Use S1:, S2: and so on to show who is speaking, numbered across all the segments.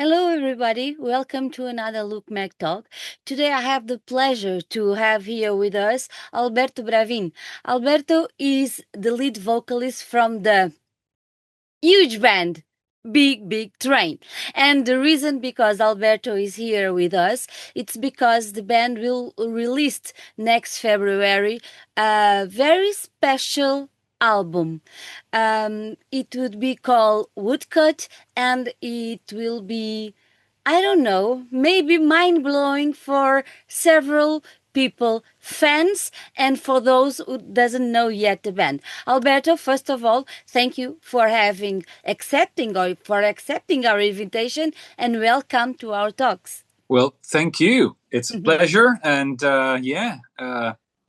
S1: Hello, everybody. Welcome to another Look Mac Talk. Today, I have the pleasure to have here with us Alberto Bravin. Alberto is the lead vocalist from the huge band Big Train. And the reason because Alberto is here with us, it's because the band will release next February a very special album. It would be called Woodcut, and it will be, I don't know, maybe mind blowing for several people, fans, and for those who doesn't know yet the band. Alberto, first of all, thank you for accepting our invitation, and welcome to our talks.
S2: Well, thank you. It's a pleasure, and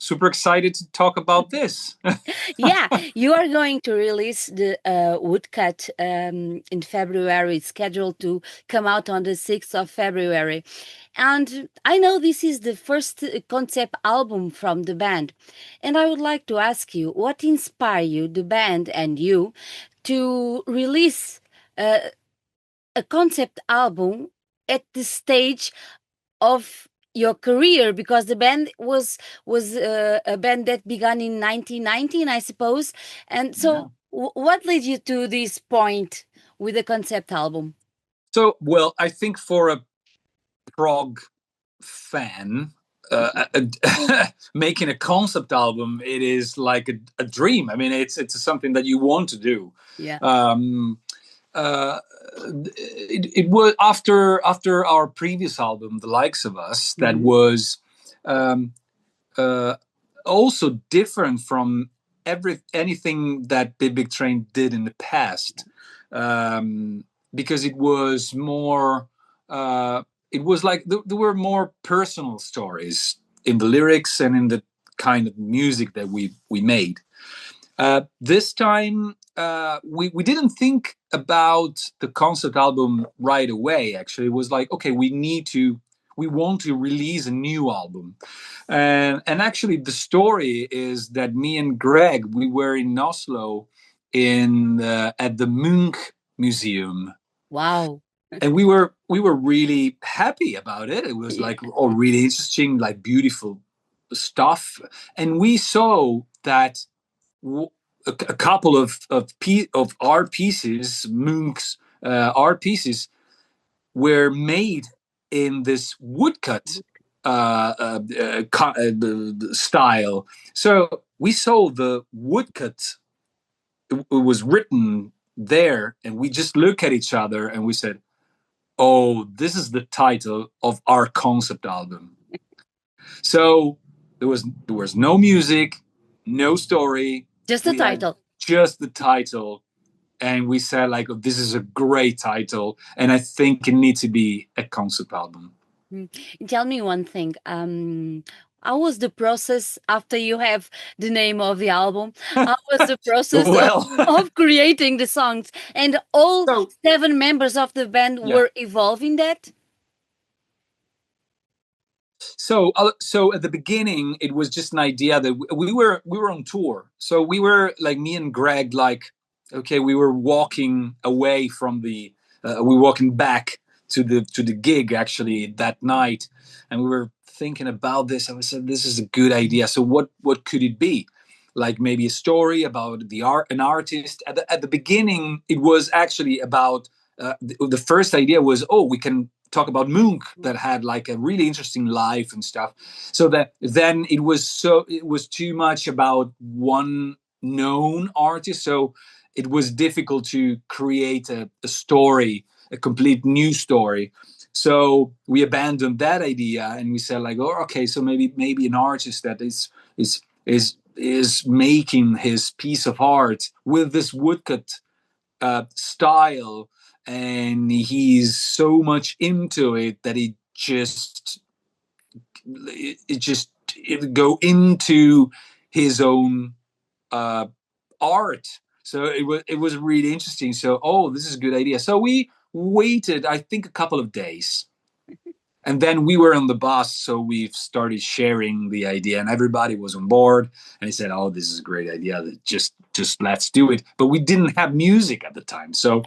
S2: super excited to talk about this.
S1: Yeah, you are going to release the Woodcut in February. It's scheduled to come out on the 6th of February. And I know this is the first concept album from the band. And I would like to ask you, what inspired you, the band and you, to release a concept album at the stage of your career, because the band was a band that began in 1919, I suppose. And so what led you to this point with the concept album?
S2: So, well, I think for a prog fan, making a concept album, it is like a dream. I mean, it's something that you want to do.
S1: Yeah.
S2: It was after our previous album, The Likes of Us, that was um, also different from anything that Big Train did in the past, because it was more. It was like there were more personal stories in the lyrics and in the kind of music that we made. This time, we didn't think about the concept album right away. Actually, it was like, okay, we want to release a new album, and actually, the story is that me and Greg, we were in Oslo, at the Munch Museum.
S1: Wow.
S2: And we were really happy about it. It was like all really interesting, like beautiful stuff, and we saw that a couple of art pieces, Munch's art pieces, were made in this woodcut style. So we saw the woodcut. It was written there, and we just look at each other and we said, "Oh, this is the title of our concept album." So there was no music, no story,
S1: Just the title.
S2: Just the title. And we said, like, oh, this is a great title, and I think it needs to be a concept album.
S1: Tell me one thing. How was the process after you have the name of the album? How was the process of creating the songs? And all 7 members of the band were involved in that?
S2: So at the beginning, it was just an idea that we were on tour. So we were like, me and Greg, like, okay, we were walking away from we were walking back to the gig actually that night, and we were thinking about this. And we said, this is a good idea. So what could it be? Like maybe a story about an artist. At the beginning, it was actually about the first idea was, oh, we can talk about Munch, that had like a really interesting life and stuff. So that then it was too much about one known artist. So it was difficult to create a story, a complete new story. So we abandoned that idea and we said, like, oh, okay, so maybe an artist that is making his piece of art with this woodcut style, and he's so much into it that it go into his own art. So it was really interesting. So, oh, this is a good idea. So we waited, I think, a couple of days, and then we were on the bus, so we started sharing the idea, and everybody was on board. And he said, "Oh, this is a great idea. Just let's do it." But we didn't have music at the time, so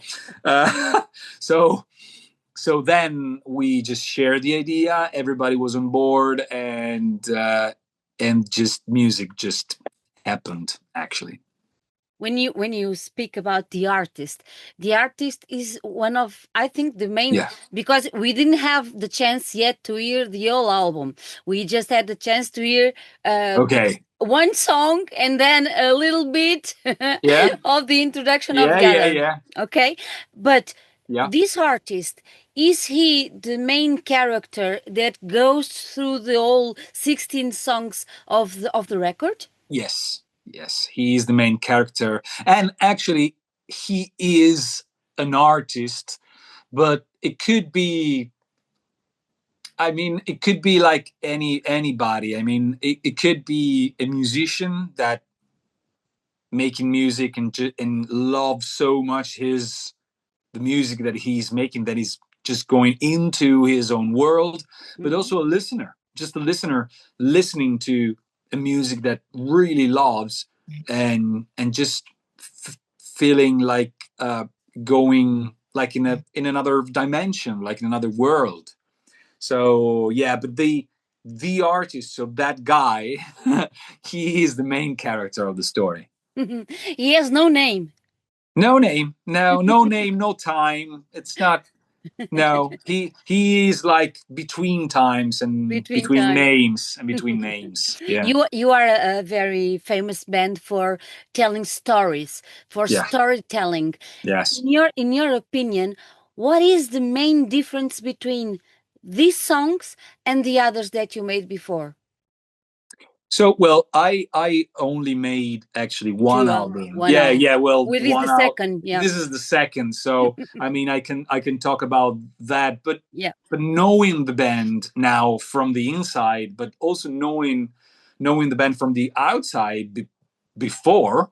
S2: so then we just shared the idea. Everybody was on board, and just music just happened. Actually,
S1: when you speak about the artist is one of, I think, the main,
S2: yeah.
S1: because we didn't have the chance yet to hear the whole album. We just had the chance to hear
S2: Okay.
S1: one song and then a little bit
S2: Yeah.
S1: of the introduction of
S2: Yeah.
S1: the
S2: Yeah.
S1: other.
S2: Yeah.
S1: Okay, but
S2: Yeah.
S1: this artist, is he the main character that goes through the whole 16 songs of the record?
S2: Yes. Yes. He is the main character, and actually, he is an artist. But it could be. I mean, it could be like anybody. I mean, it could be a musician that making music and love so much the music that he's making, that he's just going into his own world, but also a listener, just a listener listening to a music that really loves, and just feeling like going like in another dimension, like in another world. So yeah, but the artist, so that guy, he is the main character of the story.
S1: He has no name.
S2: No name, no name, no time. It's not. No, he is like between times and
S1: Between
S2: between
S1: time.
S2: names and between names. Yeah,
S1: You are a very famous band for telling stories, for
S2: yeah,
S1: storytelling.
S2: yes.
S1: In your opinion, what is the main difference between these songs and the others that you made before?
S2: So well, I only made actually one album.
S1: One
S2: Yeah,
S1: album.
S2: yeah. Well,
S1: With this the
S2: one out.
S1: second, yeah.
S2: This is the second. So I mean, I can talk about that,
S1: Yeah.
S2: but knowing the band now from the inside, but also knowing the band from the outside before.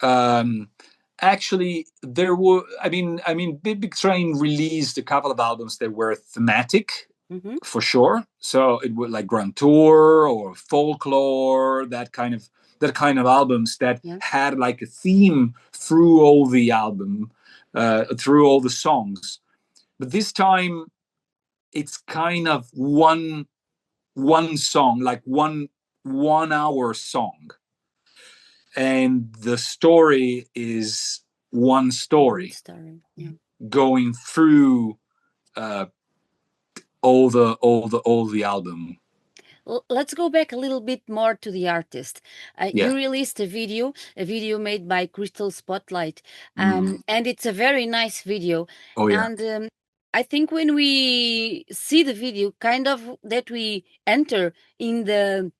S2: Um, Actually, there were. I mean, Big Train released a couple of albums that were thematic,
S1: Mm-hmm.
S2: for sure. So it would like Grand Tour or Folklore, that kind of albums that
S1: Yeah.
S2: had like a theme through all the album, through all the songs. But this time, it's kind of one song, like one hour song, and the story is one
S1: One
S2: story
S1: story. Yeah.
S2: going through uh, all the album.
S1: Let's go back a little bit more to the artist.
S2: Yeah.
S1: You released a video made by Crystal Spotlight,
S2: Mm.
S1: and it's a very nice video.
S2: Oh yeah.
S1: And I think when we see the video, kind of that we enter in the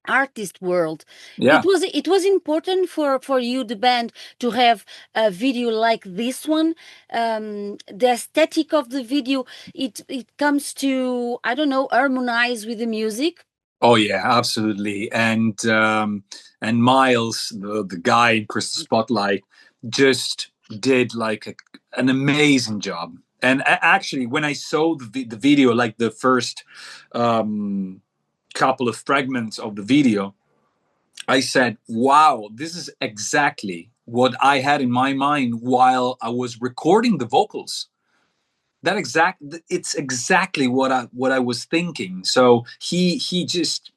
S1: artist world,
S2: Yeah.
S1: it was important for you, the band, to have a video like this one. The aesthetic of the video, it comes to, I don't know, harmonize with the music.
S2: Oh yeah, absolutely. And Miles, the guy in Crystal Spotlight, just did like an amazing job. And actually, when I saw the video, like the first couple of fragments of the video, I said, "Wow, this is exactly what I had in my mind while I was recording the vocals." It's exactly what I was thinking. So he just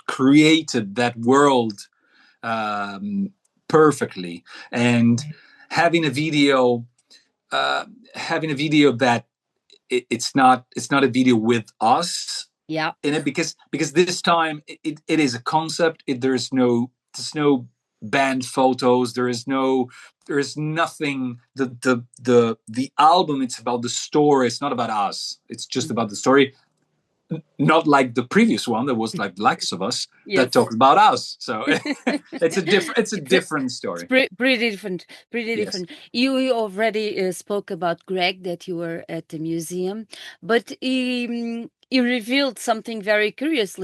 S2: created that world um, perfectly, and having a video having a video that it's not a video with us
S1: Yeah.
S2: in it, because this time it is a concept. There's no band photos. There is nothing. The album, it's about the story. It's not about us. It's just about the story. Not like the previous one that was like likes of us
S1: Yes.
S2: that talks about us. So it's a different
S1: It's
S2: story.
S1: pretty different. Pretty
S2: Yes.
S1: different. You already spoke about Greg, that you were at the museum, but he revealed something very curious,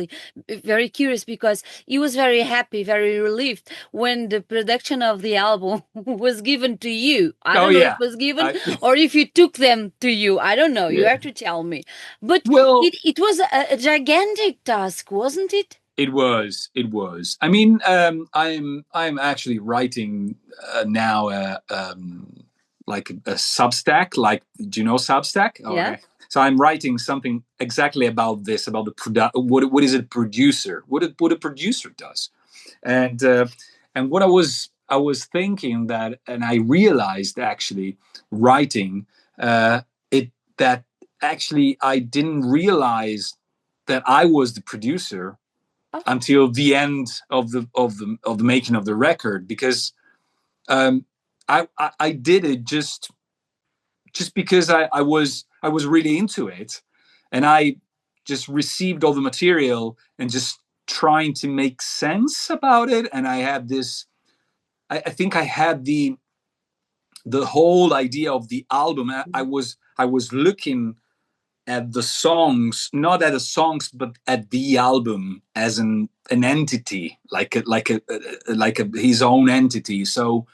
S1: because he was very happy, very relieved when the production of the album was given to you. I
S2: Oh
S1: don't know if
S2: yeah.
S1: it was given or if you took them to you. I don't know. You
S2: Yeah.
S1: have to tell me. But
S2: Well,
S1: it was a gigantic task, wasn't it?
S2: it was. It was. I mean, I'm actually writing now a Substack. Like, do you know Substack?
S1: Yeah.
S2: Okay. So I'm writing something exactly about this, about the what is a producer, what a producer does, and what I was thinking that, and I realized actually writing it that actually I didn't realize that I was the producer
S1: Oh.
S2: until the end of the making of the record, because um, I did it just because I was really into it, and I just received all the material and just trying to make sense about it. And I had this, I think I had the whole idea of the album. I was looking at the songs, not at the songs, but at the album as an entity, like his own entity. So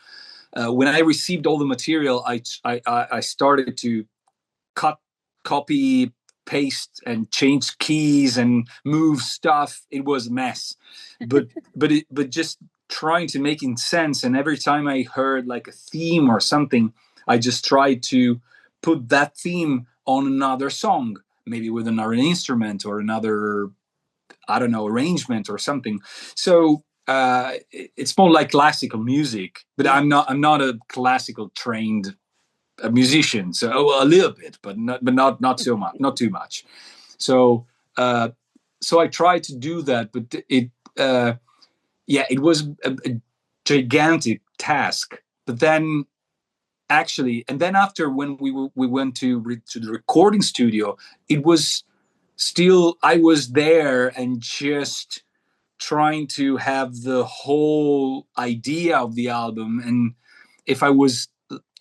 S2: when I received all the material, I started to cut, copy, paste, and change keys and move stuff. It was a mess, but just trying to making sense. And every time I heard like a theme or something, I just tried to put that theme on another song, maybe with another instrument or another, I don't know, arrangement or something. So it's more like classical music, but
S1: Yeah.
S2: I'm not a classical trained a musician, so a little bit, but not so much, not too much. So so I tried to do that, but it yeah, it was a gigantic task. But then actually, and then after when we went to the recording studio, it was still, I was there and just trying to have the whole idea of the album. And if I was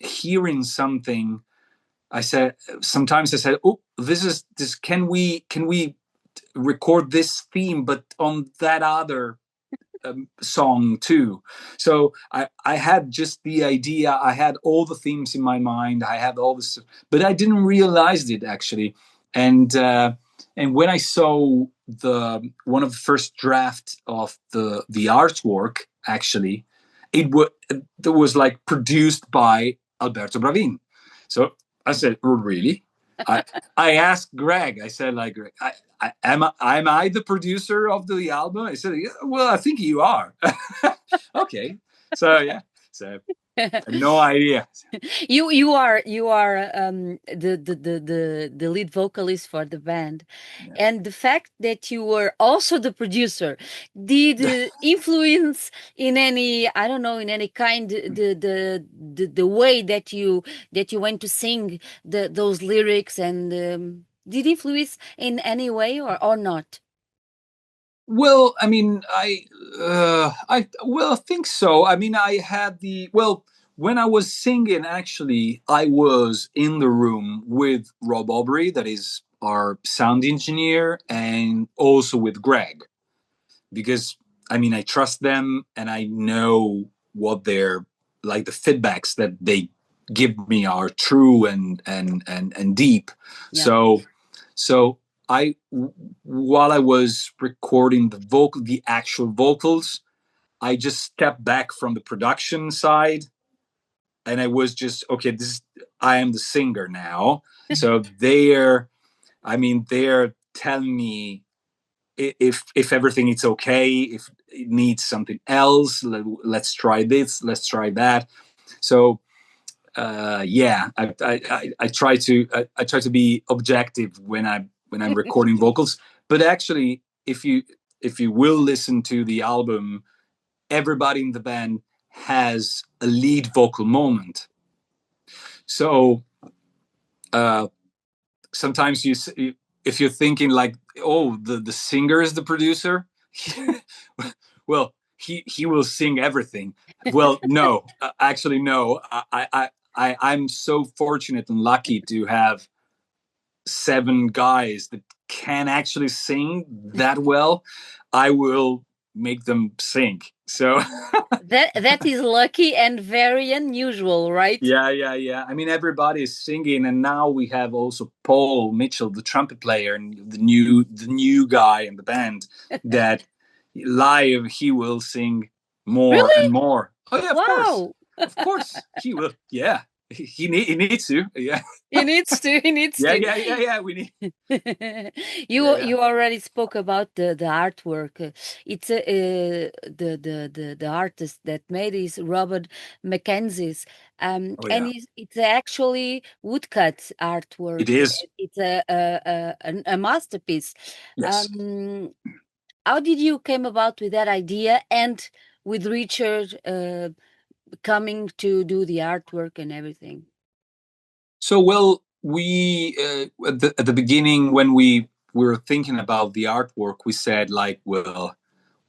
S2: hearing something, I said, sometimes I said, oh, this is this, can we record this theme but on that other song too. So I had just the idea, I had all the themes in my mind, I had all this, but I didn't realize it actually. And when I saw the one of the first draft of the artwork, actually it was like produced by Alberto Bravin. So I said, oh, really? I I asked Greg. I said, like, Greg, am I the producer of the album? I said, yeah, well, I think you are. Okay, so yeah, so no idea.
S1: You are the lead vocalist for the band,
S2: Yeah.
S1: and the fact that you were also the producer did influence in any, I don't know, in any kind, the way that you went to sing those lyrics, and did influence in any way or not?
S2: Well, I mean, I think so. I mean, I had when I was singing. Actually, I was in the room with Rob Aubrey, that is our sound engineer, and also with Greg, because I mean, I trust them and I know what they're like. The feedbacks that they give me are true and deep.
S1: Yeah.
S2: So so I, while I was recording the actual vocals, I just stepped back from the production side, and I was just, okay, I am the singer now. So I mean, they're telling me if everything is okay, if it needs something else, let's try this, let's try that. So yeah, I try to I try to be objective when I'm recording vocals. But actually, if you will listen to the album, everybody in the band has a lead vocal moment. So uh, sometimes if you're thinking like, oh, the singer is the producer, well, he will sing everything. Well, no, actually, no. I'm so fortunate and lucky to have 7 guys that can actually sing that well. I will make them sing. So
S1: That is lucky and very unusual, right?
S2: yeah. I mean, everybody is singing, and now we have also Paul Mitchell, the trumpet player, and the new guy in the band that live he will sing more
S1: Really?
S2: and more. Oh yeah,
S1: Wow.
S2: of course he will. Yeah, he needs to. Yeah.
S1: He needs to. He needs
S2: Yeah,
S1: to.
S2: yeah, yeah, yeah. We need.
S1: You
S2: Yeah, yeah.
S1: you already spoke about the artwork. It's the artist that made is Robert Mackenzie's,
S2: Oh
S1: and
S2: yeah.
S1: it's actually woodcut
S2: It
S1: artwork.
S2: is.
S1: It's a masterpiece.
S2: Yes.
S1: Um, how did you came about with that idea and with Richard coming to do the artwork and everything?
S2: So well, we at the beginning when we were thinking about the artwork, we said like, well,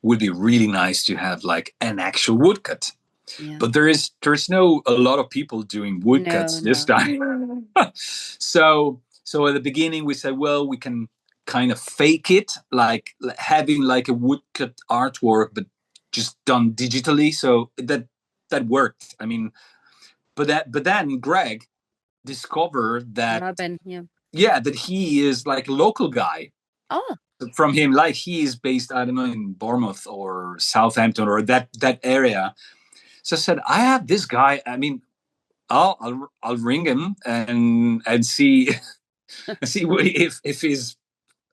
S2: would be really nice to have like an actual woodcut.
S1: Yeah.
S2: But there's no a lot of people doing
S1: No,
S2: woodcuts this
S1: no.
S2: time. So at the beginning we said, well, we can kind of fake it, like having like a woodcut artwork, but just done digitally. So that worked. I mean, but then Greg discovered that
S1: Robin, yeah.
S2: yeah, that he is like a local guy
S1: Oh,
S2: from him, like he is based, I don't know, in Bournemouth or Southampton or that area. So I said, I have this guy. I mean, I'll ring him and see see if he's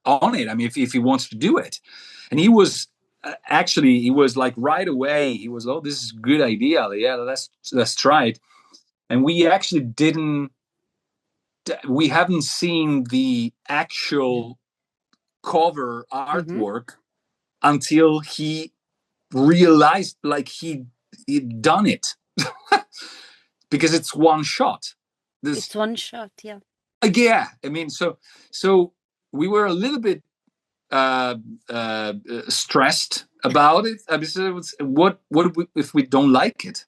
S2: on it. I mean, if he wants to do it. And he was actually he was like right away. He was, oh, this is a good idea. Yeah, let's try it. And we actually didn't. We haven't seen the
S1: yeah.
S2: actual cover
S1: Mm-hmm.
S2: artwork until he realized like he'd done it because it's one shot. This
S1: It's one shot, yeah.
S2: yeah, I mean, so we were a little bit uh, stressed about it. I mean, so what if we don't like it?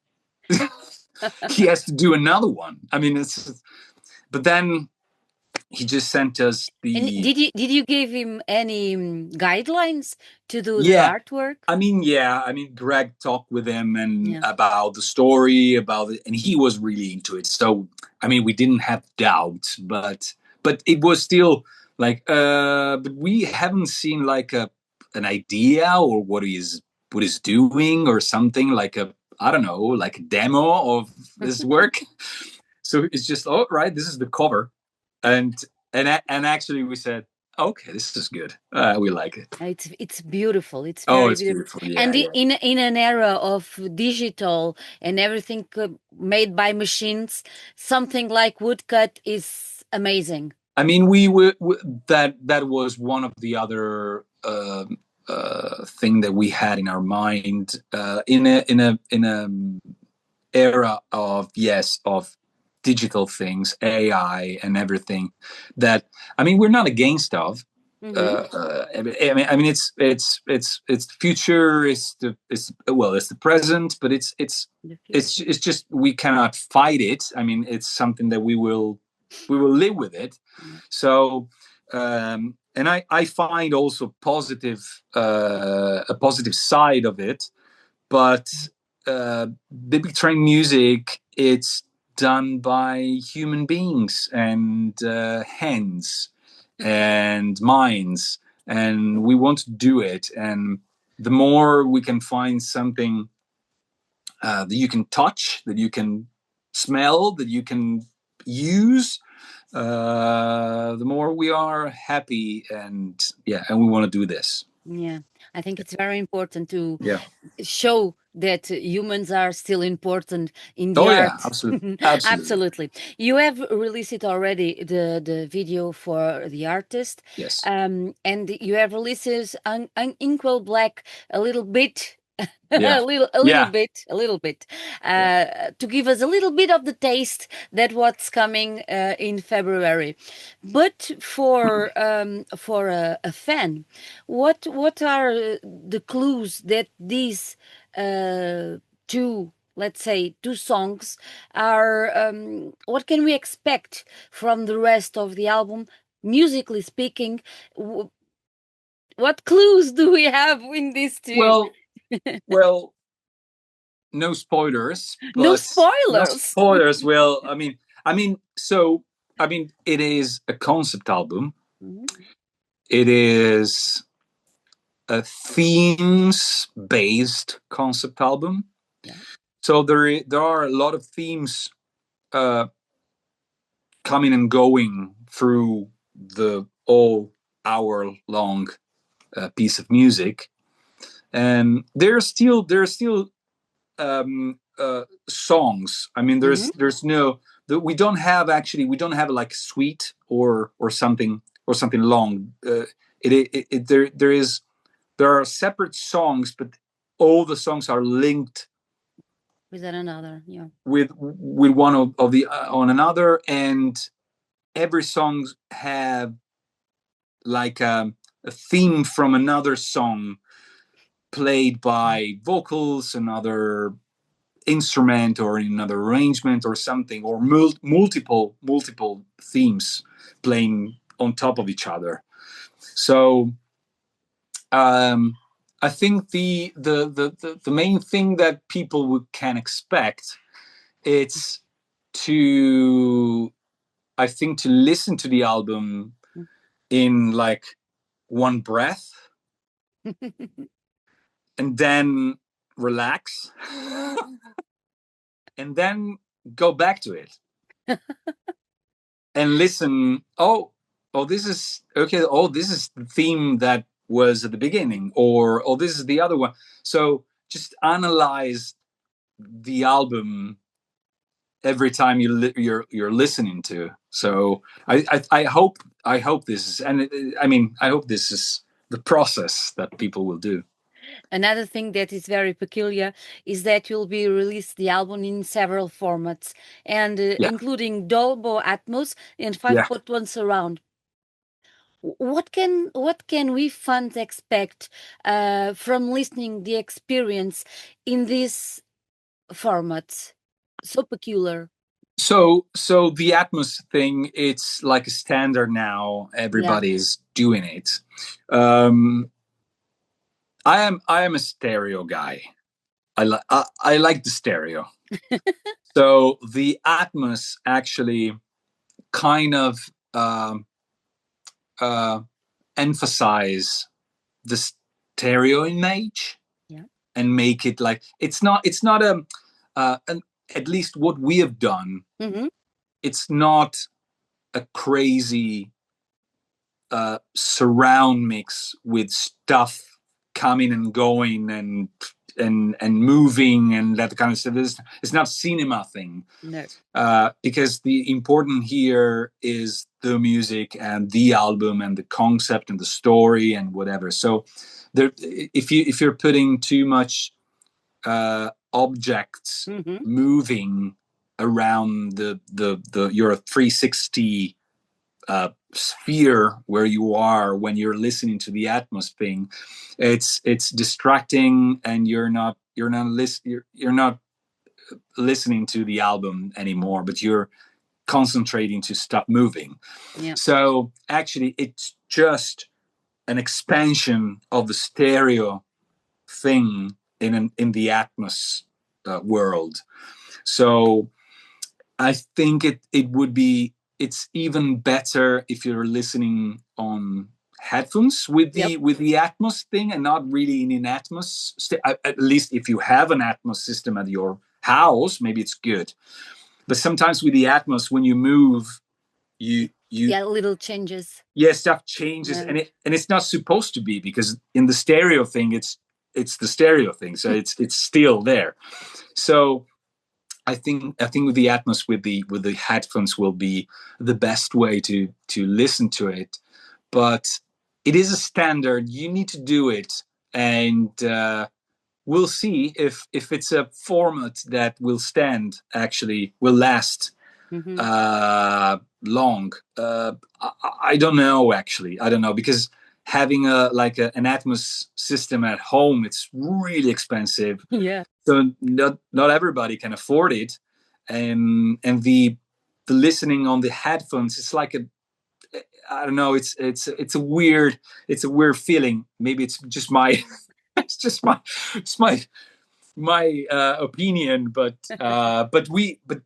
S2: He has to do another one. I mean, it's but then he just sent us
S1: And
S2: the
S1: did you give him any guidelines to do the
S2: yeah.
S1: artwork?
S2: I mean, yeah. I mean, Greg talked with him and
S1: Yeah.
S2: about the story, about it, and he was really into it. So, I mean, we didn't have doubts, but it was still like, but we haven't seen like an idea or what he's doing or something like a I don't know, like a demo of this work. So it's just, oh right, this is the cover, and and actually we said, okay, this is good. We like it.
S1: It's beautiful. It's
S2: Oh,
S1: very
S2: it's
S1: beautiful.
S2: beautiful. Yeah,
S1: And
S2: yeah.
S1: in an era of digital and everything made by machines, something like woodcut is amazing.
S2: I mean, that was one of the other thing that we had in our mind in a era of yes of digital things, AI and everything. That I mean, we're not against of.
S1: Mm-hmm.
S2: I mean, it's the future. It's the present, but
S1: The future.
S2: it's just we cannot fight it. I mean, it's something that we will live with it.
S1: Yeah.
S2: So, and I find also a positive side of it, but Biblic train music, it's done by human beings and hands and minds, and we want to do it. And the more we can find something that you can touch, that you can smell, that you can use, the more we are happy, and yeah, and we want to do this.
S1: Yeah, I think it's very important to
S2: Yeah.
S1: show that humans are still important in the
S2: Oh yeah,
S1: art.
S2: absolutely, absolutely.
S1: Absolutely. You have released it already, the video for the artist,
S2: Yes.
S1: and you have released an Inkwell Black a little bit.
S2: Yeah. Yeah.
S1: A little bit,
S2: Yeah.
S1: to give us a little bit of the taste that what's coming in February. But for a fan, what are the clues that these two, let's say, two songs are? What can we expect from the rest of the album, musically speaking? What clues do we have in these two?
S2: Well, well, no spoilers,
S1: No
S2: but no
S1: spoilers.
S2: spoilers. Well, so I mean, it is a concept album.
S1: Mhm.
S2: It is a themes based concept album.
S1: Yeah.
S2: So there are a lot of themes uh, coming and going through the all hour long piece of music, and there are still songs. I mean, there's no we don't have like suite or something long. There are separate songs, but all the songs are linked
S1: with another, yeah.
S2: with one of the on another, and every song have like a theme from another song played by vocals, another instrument, or another arrangement or something, or multiple themes playing on top of each other. So I think the main thing that people can expect, it's to I think to listen to the album in like one breath and then relax and then go back to it and listen. Oh, this is okay. Oh, this is the theme that was at the beginning, or oh, this is the other one. So just analyze the album every time you're listening to. So I hope this is, and I mean, I hope this is the process that people will do.
S1: Another thing that is very peculiar is that you'll be released the album in several formats, and
S2: Yeah,
S1: including Dolby Atmos and
S2: yeah.
S1: 5.1 surround. What can we fans expect from listening the experience in this format? So peculiar.
S2: So the Atmos thing, it's like a standard now.
S1: Yeah.
S2: Everybody's doing it. Um, I am a stereo guy. I like the stereo. So the Atmos actually kind of um, uh, emphasize the stereo image,
S1: Yeah.
S2: and make it like it's not at least what we have done.
S1: Mm-hmm.
S2: It's not a crazy surround mix with stuff coming and going and moving and that kind of stuff. It's not cinema thing.
S1: No.
S2: Because the important here is the music and the album and the concept and the story and whatever. So there, if you're putting too much objects
S1: Mm-hmm.
S2: moving around the your 360 sphere where you are when you're listening to the Atmos thing, it's distracting, and you're not listening to the album anymore, but you're concentrating to stop moving.
S1: Yeah.
S2: So actually, it's just an expansion of the stereo thing in the Atmos world. So I think it's even better if you're listening on headphones with
S1: Yep.
S2: the Atmos thing, and not really in an Atmos. At least if you have an Atmos system at your house, maybe it's good. But sometimes with the Atmos, when you move, you
S1: Yeah, little changes.
S2: yeah, stuff changes,
S1: Yeah.
S2: and it's not supposed to be, because in the stereo thing, it's the stereo thing, so it's still there. So I think with the Atmos, with the headphones, will be the best way to listen to it. But it is a standard. You need to do it, and we'll see if it's a format that will stand. Actually, will last
S1: Mm-hmm.
S2: long. I don't know. Actually, I don't know, because having an Atmos system at home, it's really expensive.
S1: Yeah.
S2: So not everybody can afford it, and the listening on the headphones, it's like a, I don't know, it's a weird feeling. Maybe it's just my it's my opinion, but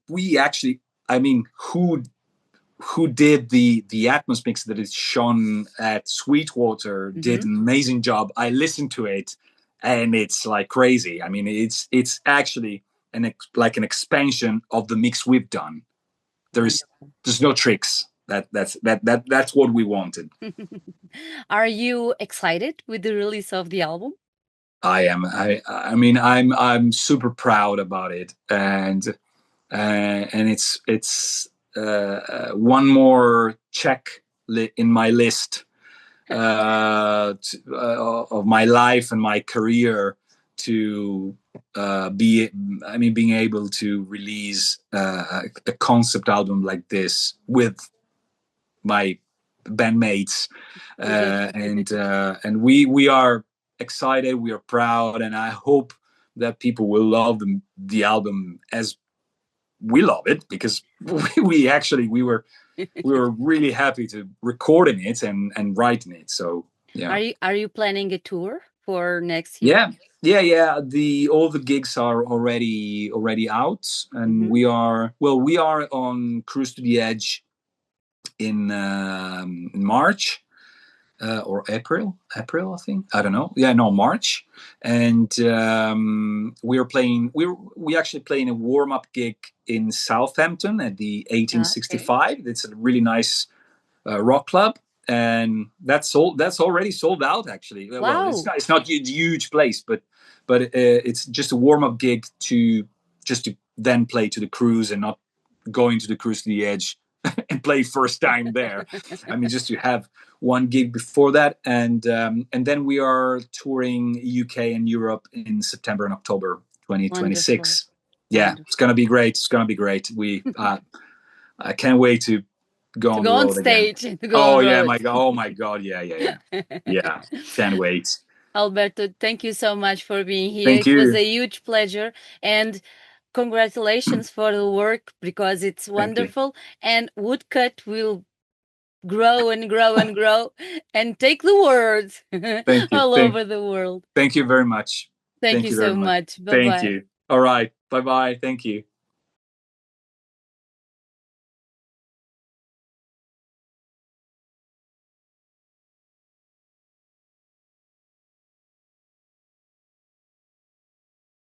S2: we actually, I mean, who did the Atmos mix that is shown at Sweetwater did an amazing job. I listened to it, and it's like crazy. I mean, it's actually like an expansion of the mix we've done. there's no tricks. That's what we wanted.
S1: Are you excited with the release of the album?
S2: I am. I mean, I'm super proud about it, and it's one more check in my list of my life and my career to being able to release a concept album like this with my bandmates, and we are excited, we are proud, and I hope that people will love the album as we love it, because we were really happy to recording it and writing it. So yeah.
S1: Are you planning a tour for next year?
S2: Yeah. All the gigs are already out, and we are on Cruise to the Edge in March. Or April, I think. I don't know. Yeah, no, March. And we actually playing a warm-up gig in Southampton at the 1865. Okay. It's a really nice rock club, and that's already sold out, actually.
S1: Wow.
S2: Well, it's not a huge place, but it's just a warm-up gig to then play to the cruise, and not going to the Cruise to the Edge and play first time there. I mean, just to have one gig before that, and then we are touring UK and Europe in September and October 2026. Wonderful. Yeah, wonderful. It's gonna be great. We I can't wait to go on the road
S1: stage
S2: again.
S1: Oh
S2: my god, yeah, can't wait.
S1: Alberto, thank you so much for being here.
S2: Thank you.
S1: It was a huge pleasure, and congratulations for the work, because it's wonderful. And Woodcut will grow and grow and grow and take the world all over the world.
S2: Thank you very much.
S1: Thank you so much. Bye-bye.
S2: Thank you. All right. Bye-bye. Thank you.